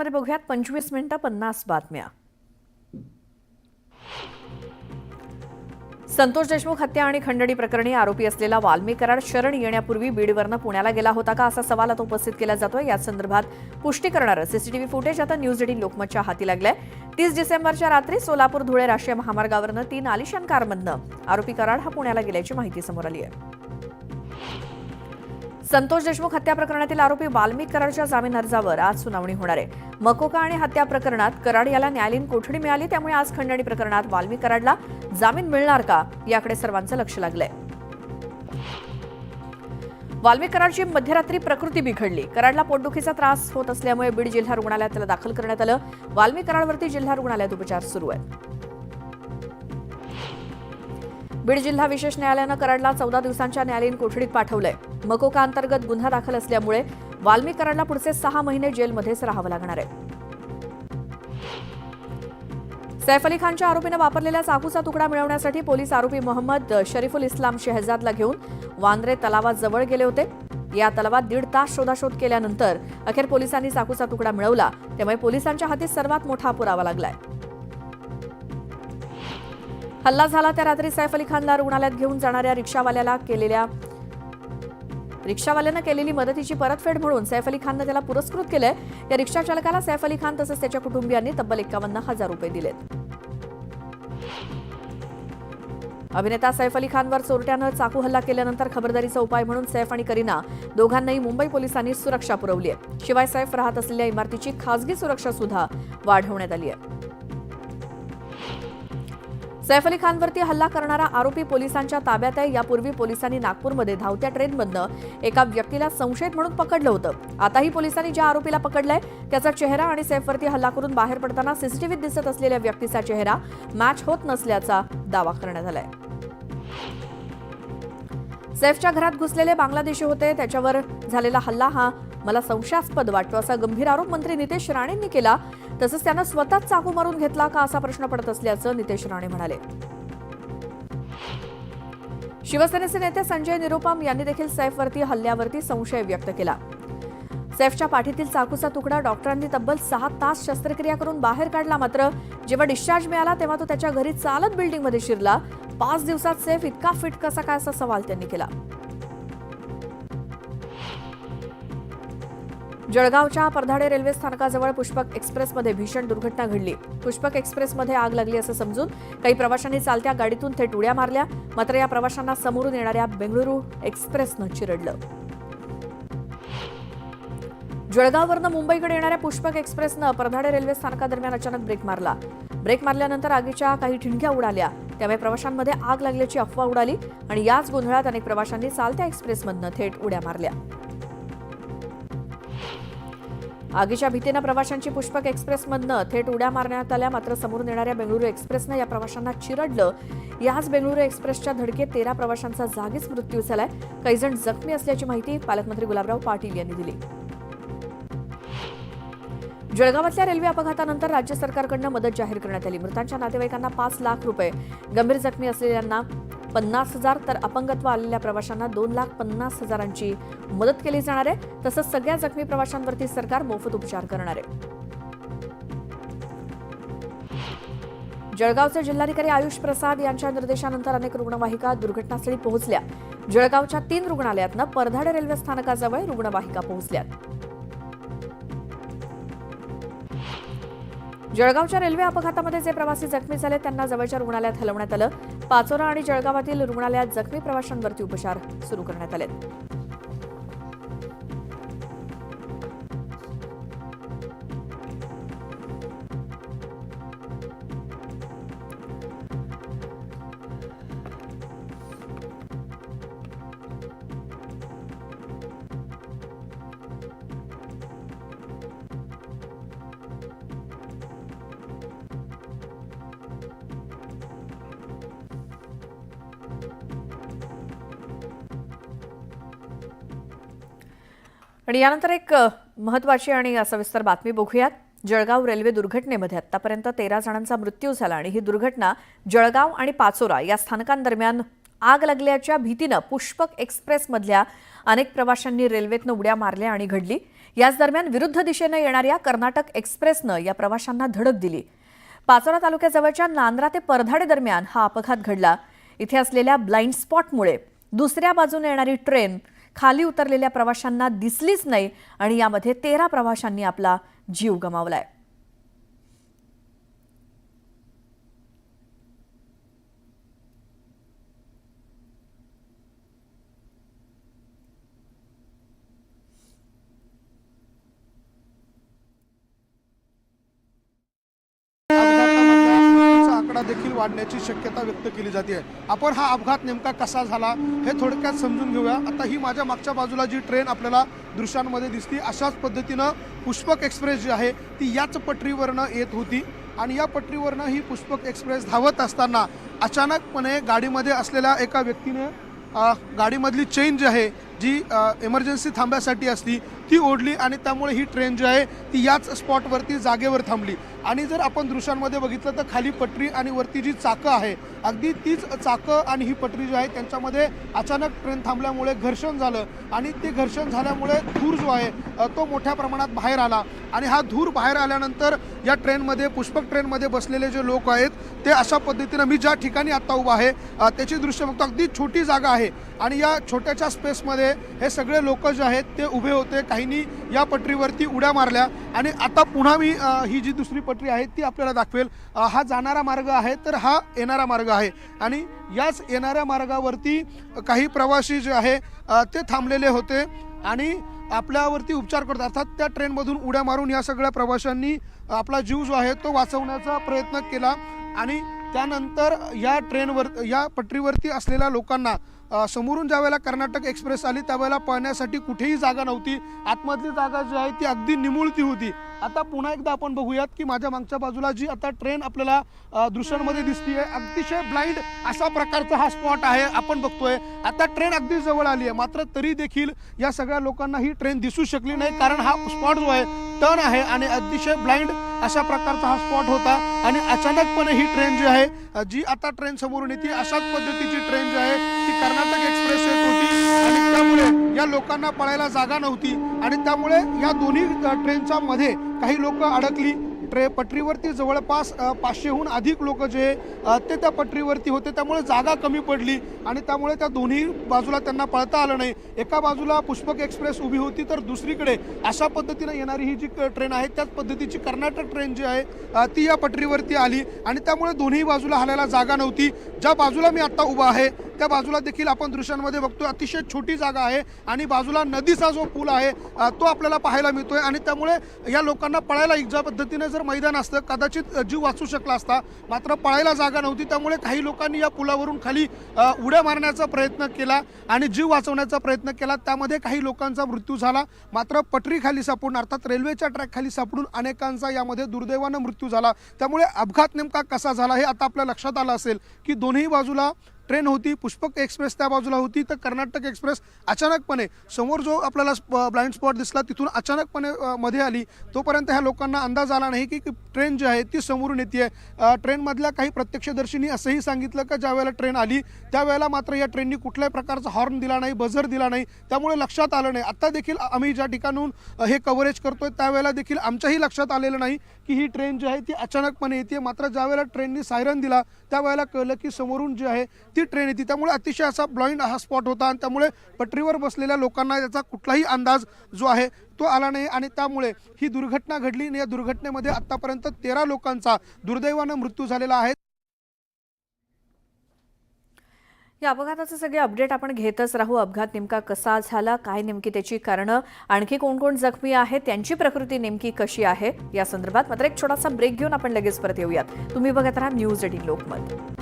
घडामोडींमध्ये बघूयात 25 मिनिटं 50 बातम्या। संतोष देशमुख हत्या आणि खंडणी प्रकरणी आरोपी असलेला वाल्मी कराड शरण येण्यापूर्वी बीडवरनं पुण्याला गेला होता का असा सवाल आता उपस्थित केला जातोय। या संदर्भात पुष्टी करणारं सीसीटीव्ही फुटेज आता न्यूज 18 लोकमतच्या हाती लागलंय। 30 डिसेंबरच्या रात्री सोलापूर धुळे राष्ट्रीय महामार्गावरनं 3 आलिशान कारमधनं आरोपी कराड हा पुण्याला गेल्याची माहिती समोर आली आहे। संतोष देशमुख हत्या प्रकरणातील आरोपी वाल्मी कराडच्या जामीन अर्जावर आज सुनावणी होणार आहे। मकोका आणि हत्या प्रकरणात कराड याला न्यायालयीन कोठडी मिळाली, त्यामुळे आज खंडणी प्रकरणात वाल्मी कराडला जामीन मिळणार का याकडे सर्वांचं लक्ष लागलंय। वाल्मी कराडची मध्यरात्री प्रकृती बिघडली। कराडला पोटदुखीचा त्रास होत असल्यामुळे बीड जिल्हा रुग्णालयात त्याला दाखल करण्यात आलं। वाल्मी कराडवरती जिल्हा रुग्णालयात उपचार सुरू आहेत। बीड जिल्हा विशेष न्यायालयानं कराडला 14 दिवसांच्या न्यायालयीन कोठडीत पाठवलंय। मकोका अंतर्गत गुन्हा दाखल असल्यामुळे वाल्मी कराडला पुढचे 6 महिने जेलमध्येच राहावं लागणार आहे। सैफ अली खानच्या आरोपीनं वापरलेला चाकूचा तुकडा मिळवण्यासाठी पोलीस आरोपी मोहम्मद शरीफुल इस्लाम शहजादला घेऊन वांद्रे तलावाजवळ गेले होते। या तलावात 1.5 तास शोधाशोध केल्यानंतर अखेर पोलिसांनी चाकूचा तुकडा मिळवला, त्यामुळे पोलिसांच्या हाती सर्वात मोठा पुरावा लागलाय। हल्ला झाला त्या रात्री सैफ अली खानला रुग्णालयात घेऊन जाणाऱ्या रिक्षावाल्यानं केलेली मदतीची परतफेड म्हणून सैफ अली खाननं त्याला पुरस्कृत केलंय। या रिक्षा चालकाला सैफ अली खान तसंच त्याच्या कुटुंबियांनी तब्बल 51,000 रुपये दिलेत। अभिनेता सैफ अली खानवर चोरट्यानं चाकू हल्ला केल्यानंतर खबरदारीचा उपाय म्हणून सैफ आणि करीना दोघांनाही मुंबई पोलिसांनी सुरक्षा पुरवली आहे। शिवाय सैफ राहत असलेल्या इमारतीची खासगी सुरक्षा सुद्धा वाढवण्यात आली आहे। सैफ अली खानवरती हल्ला करणारा आरोपी पोलिसांच्या ताब्यात आहे। यापूर्वी पोलिसांनी नागपूरमध्ये धावत्या ट्रेनमधनं एका व्यक्तीला संशयित म्हणून पकडलं होतं। आताही पोलिसांनी ज्या आरोपीला पकडलंय त्याचा चेहरा आणि सैफवरती हल्ला करून बाहेर पडताना सीसीटीव्हीत दिसत असलेल्या व्यक्तीचा चेहरा मॅच होत नसल्याचा दावा करण्यात आलाय। सैफच्या घरात घुसलेले बांगलादेशी होते, त्याच्यावर झालेला हल्ला हा मला संशयास्पद वाटतो असा गंभीर आरोप मंत्री नितेश राणेंनी केला। तसंच त्यानं स्वतःच चाकू मारून घेतला का असा प्रश्न पडत असल्याचं नितेश राणे म्हणाले। शिवसेनेचे नेते संजय निरुपम यांनी देखील सैफवरती हल्ल्यावरती संशय व्यक्त केला। सैफच्या पाठीतील चाकूचा तुकडा डॉक्टरांनी तब्बल 6 तास शस्त्रक्रिया करून बाहेर काढला, मात्र जेव्हा डिस्चार्ज मिळाला तेव्हा तो त्याच्या घरी चालत बिल्डिंगमध्ये शिरला। 5 दिवसात सैफ इतका फिट कसा काय असा सवाल त्यांनी केला। जळगावच्या परधाडे रेल्वे स्थानकाजवळ पुष्पक एक्सप्रेसमध्ये भीषण दुर्घटना घडली। पुष्पक एक्सप्रेसमध्ये आग लागली असं समजून काही प्रवाशांनी चालत्या गाडीतून थेट उड्या मारल्या, मात्र या प्रवाशांना समोरून येणाऱ्या बेंगळुरू एक्सप्रेसनं चिरडलं। जळगाववरनं मुंबईकडे येणाऱ्या पुष्पक एक्सप्रेसनं परधाडे रेल्वे स्थानकादरम्यान अचानक ब्रेक मारला। ब्रेक मारल्यानंतर आगीच्या काही ठिणग्या उडाल्या, त्यामुळे प्रवाशांमध्ये आग लागल्याची अफवा उडाली आणि याच गोंधळात अनेक प्रवाशांनी चालत्या एक्सप्रेसमधनं थेट उड्या मारल्या। आगीच्या भीतीनं प्रवाशांची पुष्पक एक्सप्रेसमधनं थेट उड्या मारण्यात आल्या, मात्र समोरून येणाऱ्या बेंगळुरू एक्सप्रेसनं या प्रवाशांना चिरडलं। याच बेंगळुरू एक्सप्रेसच्या धडकेत 13 प्रवाशांचा जागीच मृत्यू झालाय। काही जण जखमी असल्याची माहिती पालकमंत्री गुलाबराव पाटील यांनी दिली। जळगावातल्या रेल्वे अपघातानंतर राज्य सरकारकडून मदत जाहीर करण्यात आली। मृतांच्या नातेवाईकांना 5 लाख रुपये, गंभीर जखमी असलेल्यांना 50,000 तर अपंगत्व आलेल्या प्रवाशांना 2,50,000ची मदत केली जाणार आहे। तसंच सगळ्या जखमी प्रवाशांवरती सरकार मोफत उपचार करणार आहे। जळगावचे जिल्हाधिकारी आयुष प्रसाद यांच्या निर्देशानंतर अनेक रुग्णवाहिका दुर्घटनास्थळी पोहोचल्या। जळगावच्या 3 रुग्णालयातनं परधाडे रेल्वे स्थानकाजवळ रुग्णवाहिका पोहोचल्या। जळगावच्या रेल्वे अपघातामध्ये जे प्रवासी जखमी झाले त्यांना जवळच्या रुग्णालयात हलवण्यात आलं। पाचोरा आणि जळगावातील रुग्णालयात जखमी प्रवाशांवरती उपचार सुरू करण्यात आले। आणि यानंतर एक महत्त्वाची आणि सविस्तर बातमी बघूयात। जळगाव रेल्वे दुर्घटनेमध्ये आतापर्यंत 13 जणांचा मृत्यू झाला आणि ही दुर्घटना जळगाव आणि पाचोरा या स्थानकांदरम्यान आग लागल्याच्या भीतीने पुष्पक एक्सप्रेसमधल्या अनेक प्रवाशांनी रेल्वेतनं उड्या मारल्या आणि घडली। याच दरम्यान विरुद्ध दिशेनं येणाऱ्या कर्नाटक एक्सप्रेसनं या प्रवाशांना धडक दिली. पाचोरा तालुक्याजवळच्या नांद्रा ते परधाडे दरम्यान हा अपघात घडला. इथे असलेल्या ब्लाइंड स्पॉटमुळे दुसऱ्या बाजूने येणारी ट्रेन खाली उतरलेल्या प्रवाशांना दिसलीच नाही आणि यामध्ये 13 प्रवाशांनी आपला जीव गमावलाय. आकडा देखील वाढण्याची शक्यता व्यक्त केली जाते. आपण हा अपघात नेमका कसा झाला हे थोडक्यात समजून घेऊया. आता ही माझ्या मागच्या बाजूला जी ट्रेन आपल्याला दृश्यांमध्ये दिसती, अशाच पद्धतीनं पुष्पक एक्सप्रेस जी आहे ती याच पटरीवरनं येत होती आणि या पटरीवरनं ही पुष्पक एक्सप्रेस धावत असताना अचानकपणे गाडीमध्ये असलेल्या एका व्यक्तीने गाडीमधली चेन जी आहे जी इमर्जन्सी थांब्यासाठी असती ती ओढली आणि त्यामुळे ही ट्रेन जी आहे ती याच स्पॉटवरती जागेवर थांबली. आणि जर आपण दृश्यांमध्ये बघितलं तर खाली पटरी आणि वरती जी चाकं आहे अगदी तीच चाकं आणि ही पटरी जी आहे त्यांच्यामध्ये अचानक ट्रेन थांबल्यामुळे घर्षण झालं आणि ते घर्षण झाल्यामुळे धूर जो आहे तो मोठ्या प्रमाणात बाहेर आला आणि हा धूर बाहेर आल्यानंतर या ट्रेनमध्ये पुष्पक ट्रेनमध्ये बसलेले जे लोक आहेत ते अशा पद्धतीनं मी ज्या ठिकाणी आत्ता उभा आहे त्याची दृश्य बघतो. अगदी छोटी जागा आहे आणि या छोट्याच्या स्पेसमध्ये हे सगळे लोक जे आहेत ते उभे होते. काहींनी या पटरीवरती उड्या मारल्या आणि आता पुन्हा मी ही जी दुसरी पटरी आहे ती आपल्याला दाखवेल. हा जाणारा मार्ग आहे तर हा येणारा मार्ग आहे आणि याच येणाऱ्या मार्गावरती काही प्रवासी जे आहे ते थांबलेले होते आणि आपल्यावरती उपचार करतात. अर्थात त्या ट्रेनमधून उड्या मारून या सगळ्या प्रवाशांनी आपला जीव जो आहे तो वाचवण्याचा प्रयत्न केला आणि त्यानंतर या ट्रेनवर या पटरीवरती असलेल्या लोकांना समोरून ज्यावेळेला कर्नाटक एक्सप्रेस आली त्यावेळेला पळण्यासाठी कुठेही जागा नव्हती. आतमधली जागा जी आहे ती अगदी निमुळती होती. आता पुन्हा एकदा आपण बघूयात की माझ्या मागच्या बाजूला जी आता ट्रेन आपल्याला दृश्यांमध्ये दिसतीये अतिशय ब्लाइंड अशा प्रकारचा हा स्पॉट आहे. आपण बघतोय आता ट्रेन अगदी जवळ आली आहे मात्र तरी देखील या सगळ्या लोकांना ही ट्रेन दिसू शकली नाही कारण हा स्पॉट जो आहे टर्न आहे आणि अतिशय ब्लाइंड अशा प्रकारचा हा स्पॉट होता आणि अचानकपणे ही ट्रेन जी आहे जी आता ट्रेन समोरून येते अशाच पद्धतीची ट्रेन जी आहे ती कर्नाटक एक्सप्रेस येत होती आणि त्यामुळे या लोकांना पळायला जागा नव्हती आणि त्यामुळे या दोन्ही ट्रेनच्या मध्ये काही लोक अडकली. पटरीवरती जवळपास 500हून अधिक लोक जे ते त्या पटरीवरती होते त्यामुळे जागा कमी पडली आणि त्यामुळे त्या दोन्ही बाजूला त्यांना पळता आलं नाही. एका बाजूला पुष्पक एक्सप्रेस उभी होती तर दुसरीकडे अशा पद्धतीने येणारी ही जी ट्रेन आहे त्याच पद्धतीची कर्नाटक ट्रेन जी आहे ती या पटरीवरती आली आणि त्यामुळे दोन्ही बाजूला हलायला जागा नव्हती. ज्या बाजूला मी आता उभा आहे त्या बाजूला देखील आपण दृश्यांमध्ये बघतोय अतिशय छोटी जागा आहे आणि बाजूला नदीचा जो पूल आहे तो आपल्याला पाहायला मिळतोय आणि त्यामुळे या लोकांना पळायला ज्या पद्धतीने जर मैदान असतं कदाचित जीव वाचू शकला असता मात्र पळायला जागा नव्हती. त्यामुळे काही लोकांनी या पुलावरून खाली उड्या मारण्याचा प्रयत्न केला आणि जीव वाचवण्याचा प्रयत्न केला. त्यामध्ये काही लोकांचा मृत्यू झाला मात्र पटरी खाली सापडून अर्थात रेल्वेच्या ट्रॅक खाली सापडून अनेकांचा यामध्ये दुर्दैवानं मृत्यू झाला. त्यामुळे अपघात नेमका कसा झाला हे आता आपल्या लक्षात आलं असेल की दोन्ही बाजूला ट्रेन होती. पुष्पक एक्सप्रेस त्या बाजूला होती तर कर्नाटक एक्सप्रेस अचानकपणे समोर जो आपल्याला ब्लाइंड स्पॉट दिसला तिथून अचानकपणे मध्ये आली. तोपर्यंत ह्या लोकांना अंदाज आला नाही की ट्रेन जी आहे ती समोरून येते. ट्रेनमधल्या काही प्रत्यक्षदर्शींनी असंही सांगितलं की ज्यावेळेला ट्रेन आली त्यावेळेला मात्र या ट्रेननी कुठल्याही प्रकारचा हॉर्न दिला नाही, बझर दिला नाही, त्यामुळे लक्षात आलं नाही. आता देखील आम्ही ज्या ठिकाणून हे कव्हरेज करतोय त्यावेळेला देखील आमच्याही लक्षात आलेलं नाही की ही ट्रेन जी आहे ती अचानकपणे येते. मात्र ज्यावेळेला ट्रेननी सायरन दिला त्यावेळेला कळलं की समोरून जी आहे ती ट्रेन येते. त्यामुळे अतिशय असा ब्लाइंड हा स्पॉट होता आणि त्यामुळे पटरीवर बसलेल्या लोकांना याचा कुठलाही अंदाज जो आहे तो आला नाही आणि त्यामुळे ही दुर्घटना घडली आणि या दुर्घटनेमध्ये आतापर्यंत 13 लोकांचा दुर्दैवानं मृत्यू झालेला आहे. या अपघाताचे सगळे अपडेट आपण घेतच राहू. अपघात नेमका कसा झाला, काय नेमकी त्याची कारणं, आणखी कोण कोण जखमी आहेत, त्यांची प्रकृती नेमकी कशी आहे या संदर्भात मात्र एक छोटासा ब्रेक घेऊन आपण लगेच परत येऊयात. तुम्ही बघत राहा न्यूज 18 लोकमत.